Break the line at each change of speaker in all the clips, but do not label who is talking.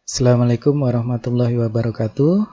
Assalamualaikum warahmatullahi wabarakatuh.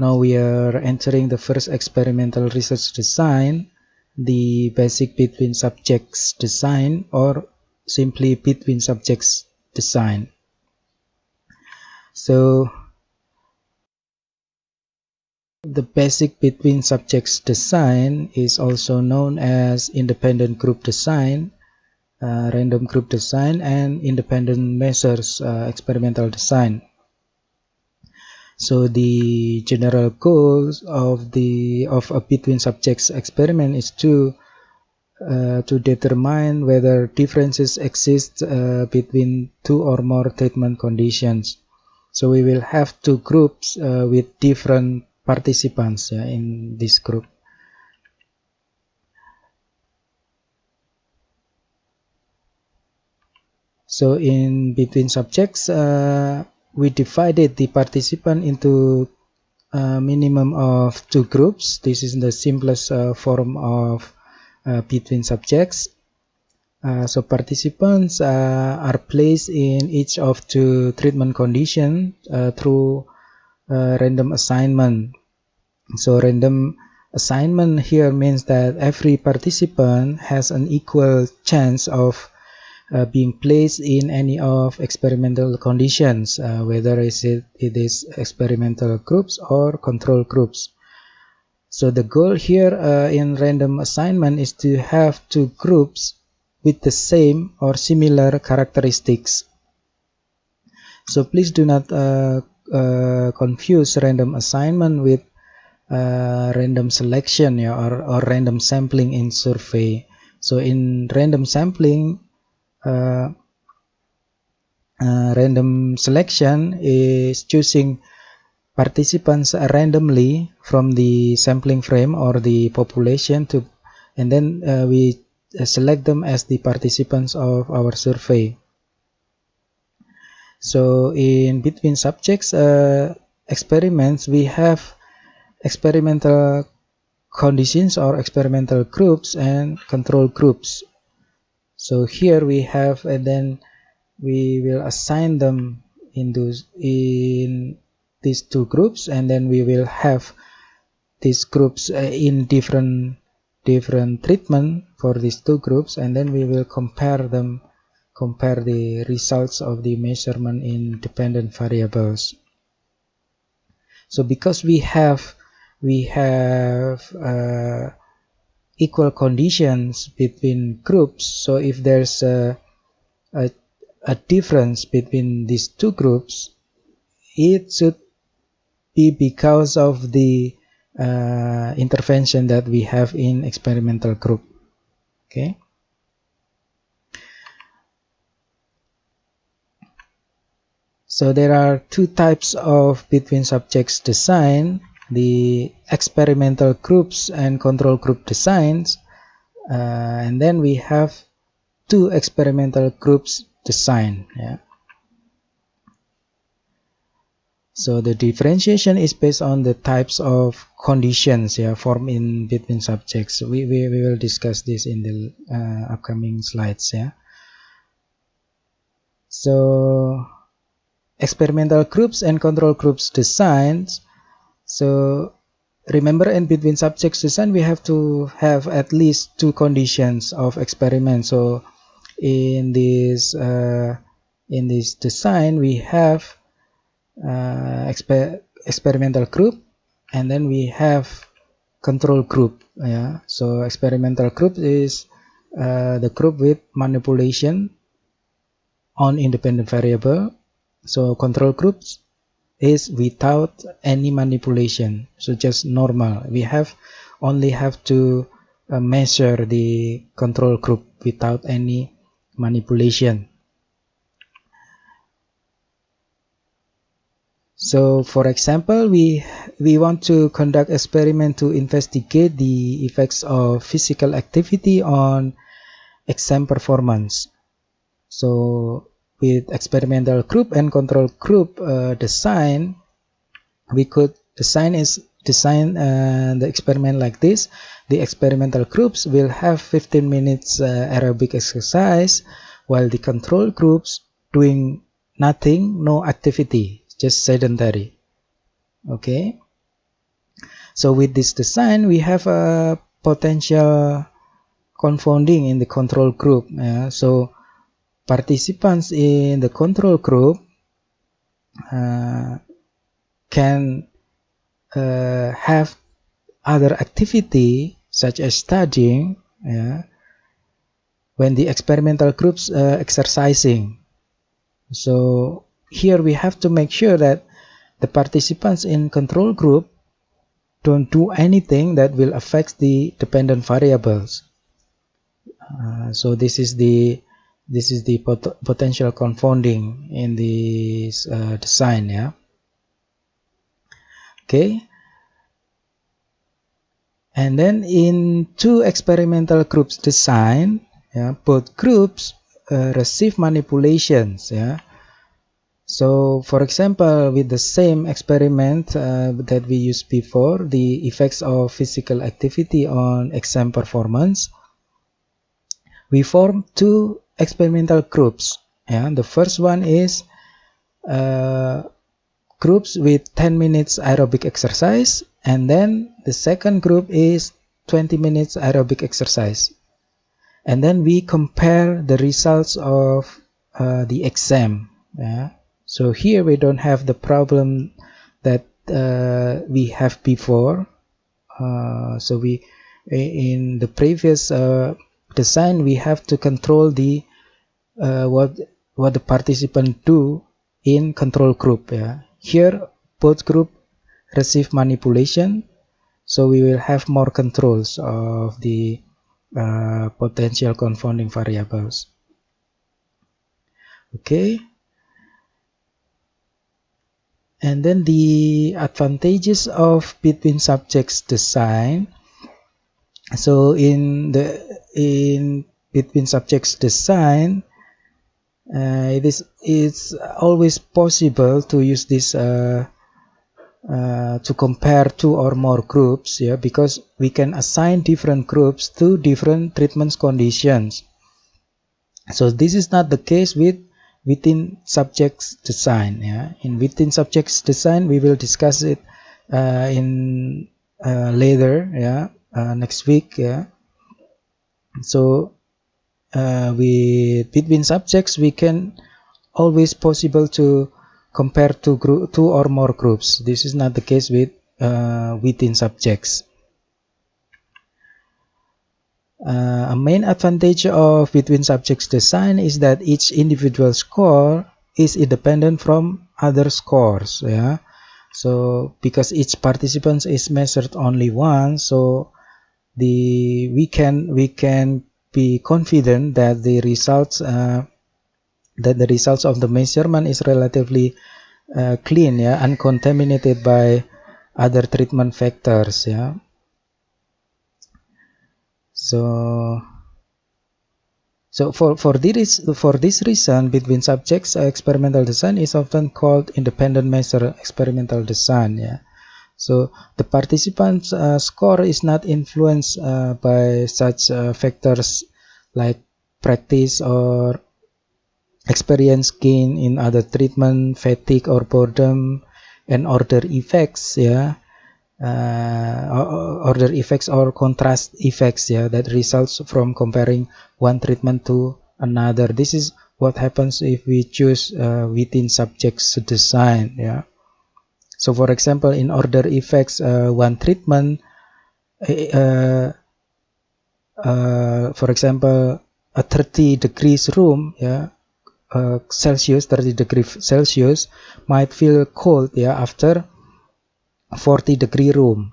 Now we are entering the first experimental research design, the basic between subjects design, or simply between subjects design. So the basic between subjects design is also known as independent group design, random group design, and independent measures experimental design. So the general goals of a between subjects experiment is to determine whether differences exist between two or more treatment conditions. So we will have two groups with different participants in this group. So in between subjects, we divided the participant into a minimum of two groups. This is the simplest form of between subjects. So participants are placed in each of two treatment conditions through random assignment. So random assignment here means that every participant has an equal chance of being placed in any of experimental conditions, whether it is experimental groups or control groups. So the goal here in random assignment is to have two groups with the same or similar characteristics. So please do not confuse random assignment with random selection or random sampling in survey. So in random sampling, random selection is choosing participants randomly from the sampling frame or the population and then we select them as the participants of our survey. So in between subjects experiments, we have experimental conditions or experimental groups and control groups. So here we have, and then we will assign them in these two groups, and then we will have these groups in different treatment for these two groups, and then we will compare the results of the measurement in dependent variables. So because we have equal conditions between groups, so if there's a difference between these two groups, it should be because of the intervention that we have in experimental group. Okay. So there are two types of between subjects design, the experimental groups and control group designs, and then we have two experimental groups design. So the differentiation is based on the types of conditions formed in between subjects. We will discuss this in the upcoming slides. So experimental groups and control groups designs. So remember, in between subjects design, we have to have at least two conditions of experiment. So in this design, we have experimental group, and then we have control group. So experimental group is the group with manipulation on independent variable. So control groups is without any manipulation, so just normal. We only have to measure the control group without any manipulation. So for example, we want to conduct experiment to investigate the effects of physical activity on exam performance. So with experimental group and control group design, we could design the experiment like this. The experimental groups will have 15 minutes aerobic exercise, while the control groups doing nothing, no activity, just sedentary. Okay, so with this design we have a potential confounding in the control group. So participants in the control group can have other activity such as studying when the experimental groups exercising. So here we have to make sure that the participants in control group don't do anything that will affect the dependent variables. So this is the potential confounding in this design. Okay, and then in two experimental groups design, both groups receive manipulations. So for example, with the same experiment that we used before, the effects of physical activity on exam performance, we form two experimental groups. The first one is groups with 10 minutes aerobic exercise, and then the second group is 20 minutes aerobic exercise. And then we compare the results of the exam. So here we don't have the problem that we have before. So we, in the previous design, we have to control the what the participant do in control group. Here both group receive manipulation, so we will have more controls of the potential confounding variables. Okay, and then the advantages of between subjects design. So in between subjects design, it's always possible to use this to compare two or more groups, because we can assign different groups to different treatment conditions. So this is not the case within subjects design. In within subjects design, we will discuss it in later, next week. So with between subjects, we can always possible to compare two or more groups. This is not the case with within subjects. A main advantage of between subjects design is that each individual score is independent from other scores. So because each participant is measured only once, so we can be confident that the results of the measurement is relatively clean, uncontaminated by other treatment factors. So for this reason, between subjects experimental design is often called independent measure experimental design. So the participants' score is not influenced by such factors like practice or experience gain in other treatment, fatigue or boredom, and order effects. Order effects or contrast effects that results from comparing one treatment to another. This is what happens if we choose within subjects design. So for example, in order effects, one treatment, for example, a 30 degrees room, Celsius, 30 degrees Celsius might feel cold after 40-degree room.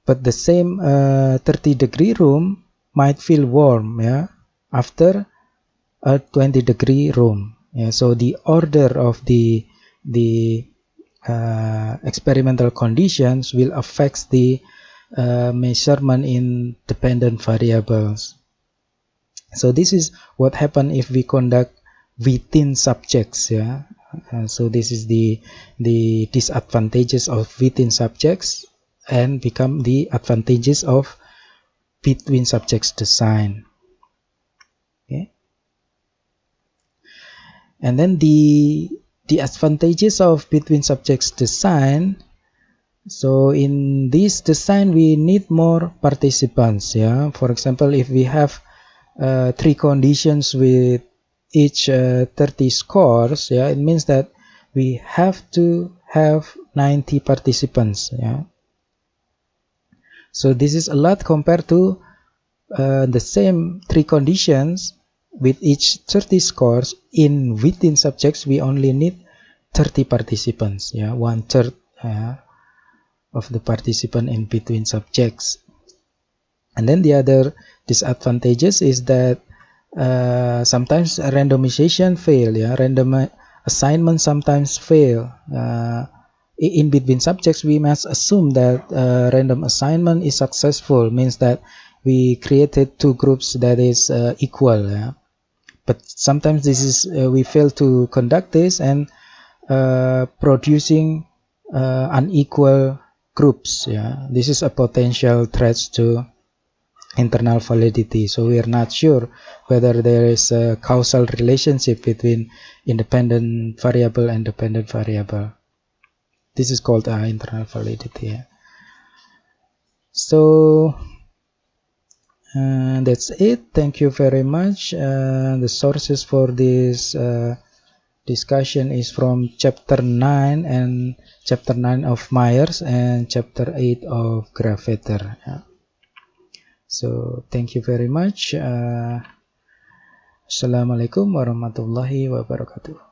But the same 30-degree room might feel warm after a 20-degree room. So the order of the experimental conditions will affect the measurement in dependent variables. So this is what happens if we conduct within subjects. So this is the disadvantages of within subjects and become the advantages of between subjects design. Okay. And then the advantages of between subjects design. So in this design we need more participants. Yeah, for example, if we have 3 conditions with each 30 scores, yeah, it means that we have to have 90 participants. Yeah, so this is a lot compared to the same 3 conditions with each 30 scores. In within subjects we only need 30 participants. Yeah, 1/3 of the participant in between subjects. And then the other disadvantages is that sometimes randomization fail. Yeah, random assignment sometimes fail. In between subjects we must assume that random assignment is successful, means that we created 2 groups that is equal. Yeah? But sometimes this is we fail to conduct this and producing unequal groups. Yeah, this is a potential threat to internal validity. So we are not sure whether there is a causal relationship between independent variable and dependent variable. This is called internal validity. Yeah. So that's it. Thank you very much. The sources for this discussion is from chapter 9 and chapter 9 of Myers and chapter 8 of Gravater. Yeah. So thank you very much. Assalamualaikum warahmatullahi wabarakatuh.